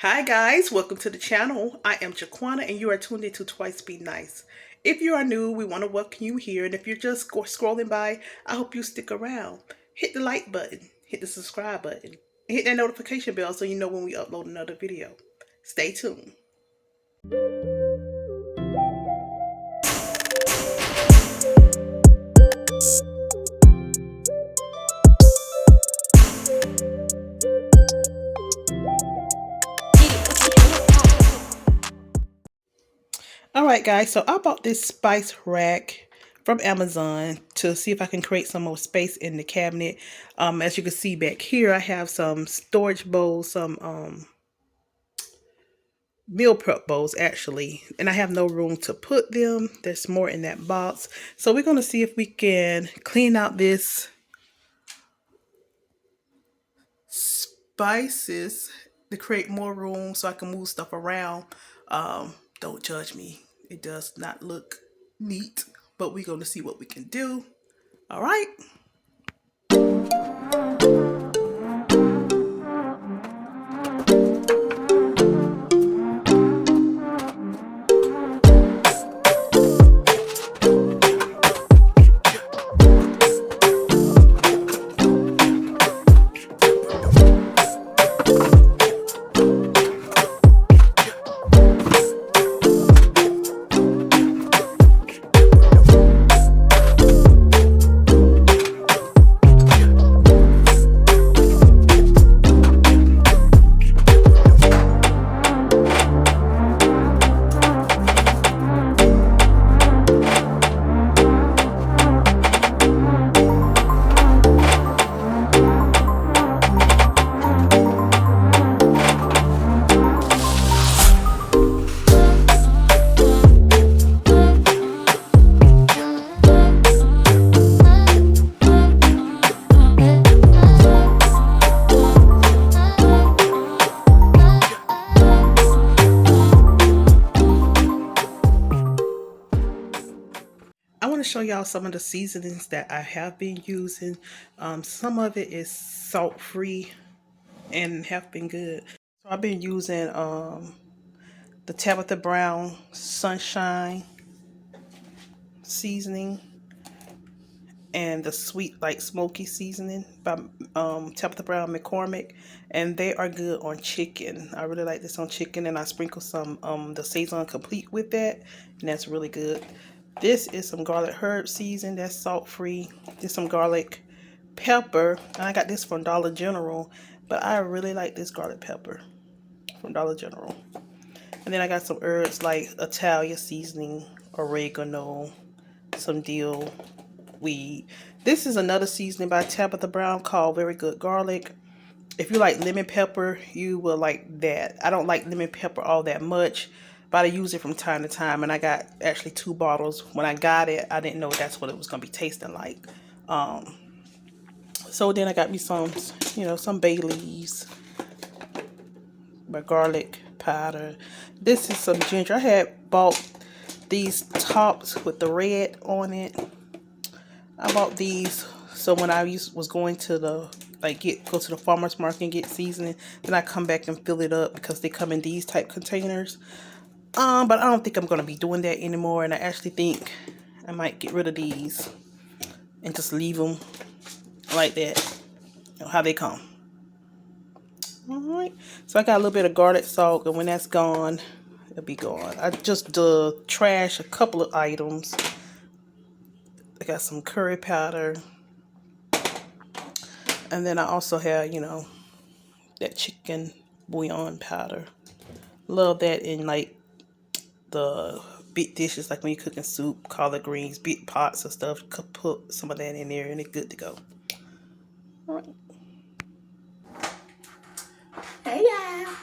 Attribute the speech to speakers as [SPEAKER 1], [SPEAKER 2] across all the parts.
[SPEAKER 1] Hi guys, welcome to the channel. I am Jaquana and you are tuned into Twice Be Nice. If you are new, we want to welcome you here, and if you're just scrolling by, I hope you stick around. Hit the like button, hit the subscribe button, and hit that notification bell so you know when we upload another video. Stay tuned. Alright guys, so I bought this spice rack from Amazon to see if I can create some more space in the cabinet. As you can see back here, I have some storage bowls, some meal prep bowls actually, and I have no room to put them. There's more in that box, so we're going to see if we can clean out this spices to create more room so I can move stuff around. Don't judge me, it does not look neat, but we're going to see what we can do. All right. I want to show y'all some of the seasonings that I have been using. Some of it is salt free and have been good. So I've been using the Tabitha Brown Sunshine seasoning and the sweet like smoky seasoning by Tabitha Brown McCormick, and they are good on chicken. I really like this on chicken, and I sprinkle some the Saison Complete with that, and that's really good. This is some garlic herb season that's salt free. This some garlic pepper, and I got this from Dollar General, but I really like this garlic pepper from Dollar General. And then I got some herbs like Italia seasoning, oregano, some dill weed. This is another seasoning by Tabitha Brown called Very Good Garlic. If you like lemon pepper, you will like that. I don't like lemon pepper all that much, but I use it from time to time. And I got actually 2 bottles. When I got it, I didn't know that's what it was going to be tasting like. So then I got me some, some bay leaves, my garlic powder. This is some ginger. I had bought these tops with the red on it. I bought these so when I was going to the go to the farmer's market and get seasoning, then I come back and fill it up because they come in these type containers. But I don't think I'm gonna be doing that anymore, and I actually think I might get rid of these and just leave them like that, how they come. Alright, so I got a little bit of garlic salt, and when that's gone, it'll be gone. I just trash a couple of items. I got some curry powder, and then I also have, that chicken bouillon powder. Love that in like the big dishes, like when you're cooking soup, collard greens, big pots of stuff. Could put some of that in there and it's good to go. All right. Hey y'all.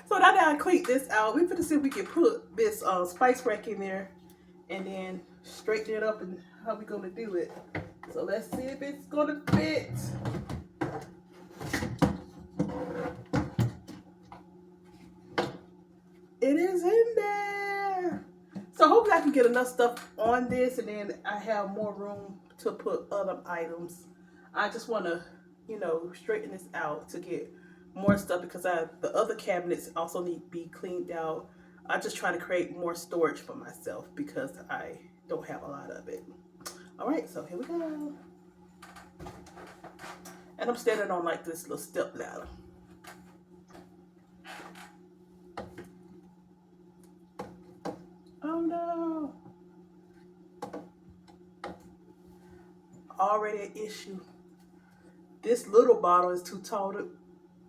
[SPEAKER 1] So now that I cleaned this out, we're gonna see if we can put this spice rack in there and then straighten it up and how we gonna do it. So let's see if it's gonna fit. It is in there. So hopefully I can get enough stuff on this, and then I have more room to put other items. I just want to, straighten this out to get more stuff because the other cabinets also need to be cleaned out. I just try to create more storage for myself because I don't have a lot of it. All right, so here we go. And I'm standing on like this little step ladder. Oh no. Already an issue. This little bottle is too tall to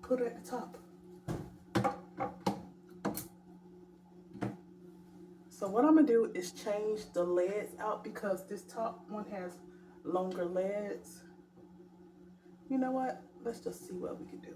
[SPEAKER 1] put at the top. So what I'm gonna do is change the leads out because this top one has longer leads. You know what? Let's just see what we can do.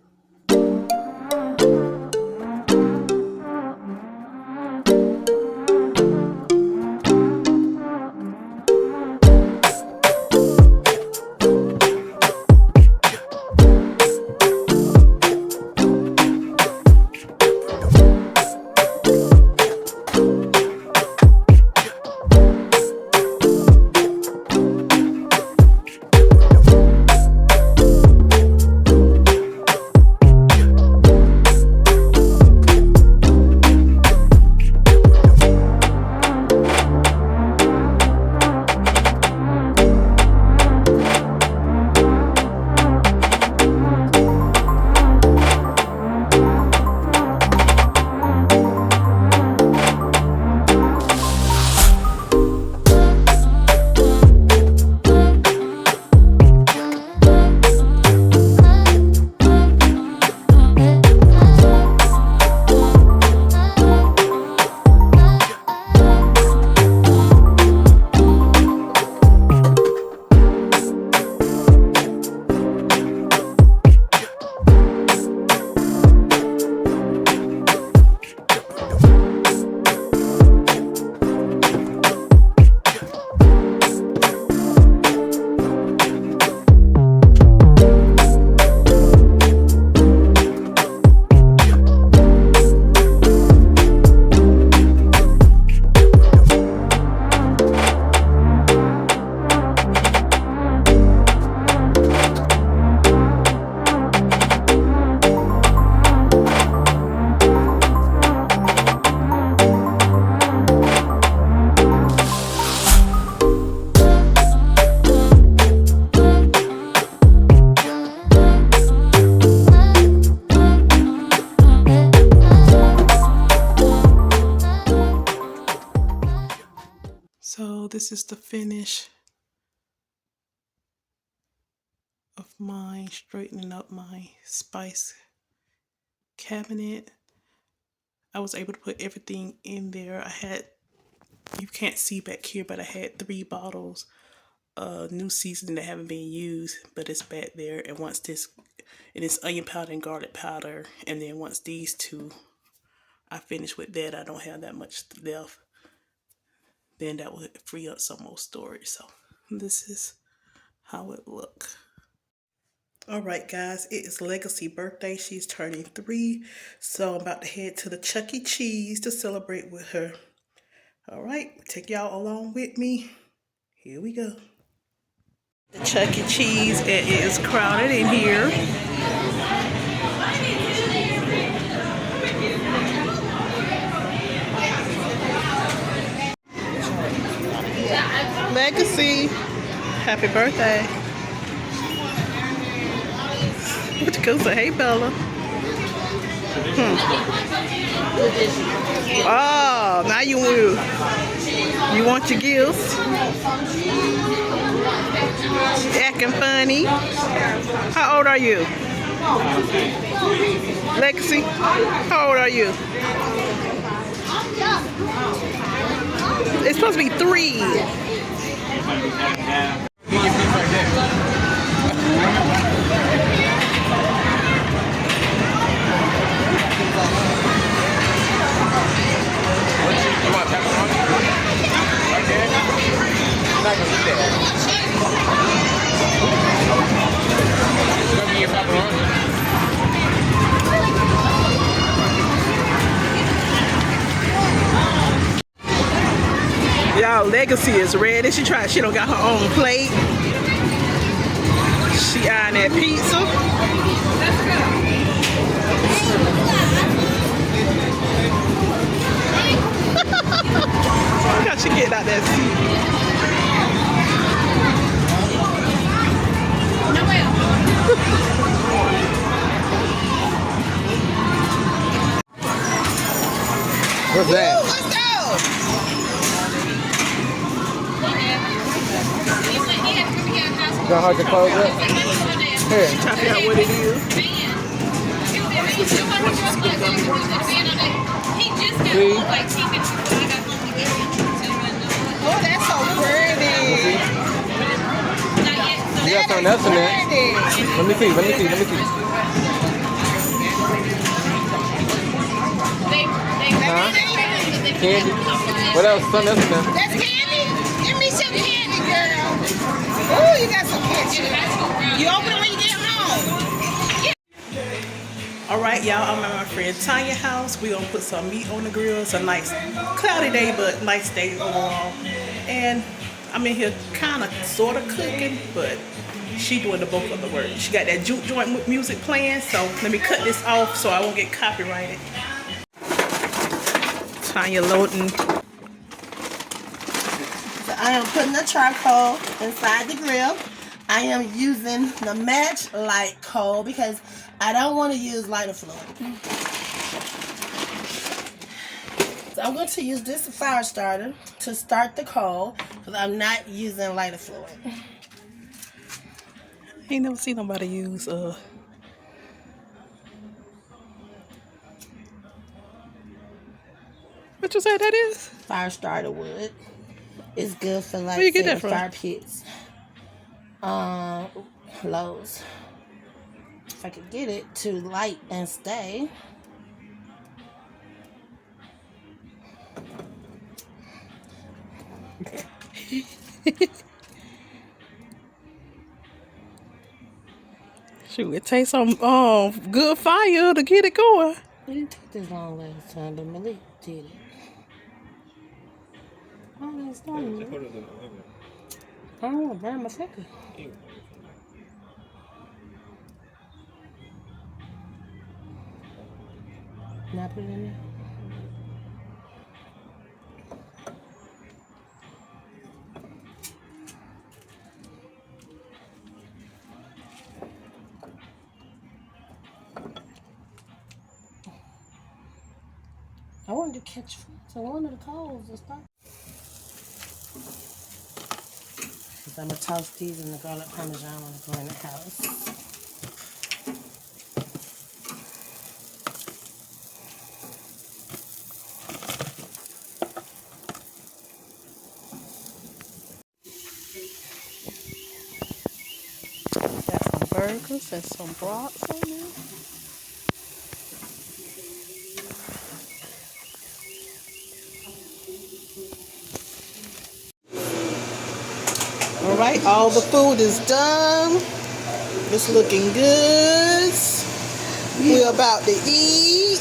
[SPEAKER 1] So this is the finish of my straightening up my spice cabinet. I was able to put everything in there. I had, you can't see back here, but I had 3 bottles of new seasoning that haven't been used, but it's back there. And once this, and it's onion powder and garlic powder, and then once these 2 I finish with that, I don't have that much left, then that will free up some more storage. So this is how it look. All right, guys, it is Legacy birthday. She's turning 3, so I'm about to head to the Chuck E. Cheese to celebrate with her. All right, take y'all along with me. Here we go. The Chuck E. Cheese, it is crowded in here. Legacy, happy birthday. What you go say? Hey, Bella. Oh, now you want your gifts. Acting funny. How old are you? Legacy, how old are you? It's supposed to be 3. Y'all, Legacy is ready. She don't got her own plate. She eyeing that pizza.
[SPEAKER 2] What's that?
[SPEAKER 1] What's that?
[SPEAKER 2] Is that hard to close it? Here.
[SPEAKER 1] Trying to figure out what it is.
[SPEAKER 2] See?
[SPEAKER 1] Oh, that's so pretty.
[SPEAKER 2] You got something else in there. Let me see. Huh? Candy? What else? Something else in there.
[SPEAKER 1] That's candy? Give me some candy, girl. Oh, you got some candy. You open it when you get home. All right, y'all, I'm at my friend Tanya's house. We're going to put some meat on the grill. It's a nice, cloudy day, but nice day overall. And I'm in here kind of, sort of cooking, but she doing the bulk of the work. She got that juke joint music playing, so let me cut this off so I won't get copyrighted. Tanya loading.
[SPEAKER 3] So I am putting the charcoal inside the grill. I am using the match light coal because I don't want to use lighter fluid. So I'm going to use this fire starter to start the coal because I'm not using lighter fluid.
[SPEAKER 1] Ain't never seen nobody use what you say that is?
[SPEAKER 3] Fire starter wood. It's good for like
[SPEAKER 1] Where you get that from?
[SPEAKER 3] fire pits. Lowe's. If I could get it to light and stay.
[SPEAKER 1] Shoot, it takes some good fire to get it going.
[SPEAKER 3] It didn't take this long last time, but Malik did it. I don't understand. I don't want to burn my finger. Now put it in there. I wanted to catch so one of the coals to start. I'm gonna toss these in the garlic parmesan when I go in the house.
[SPEAKER 1] Got some burgers and some brats on there. All right, all the food is done. It's looking good. We're about to eat.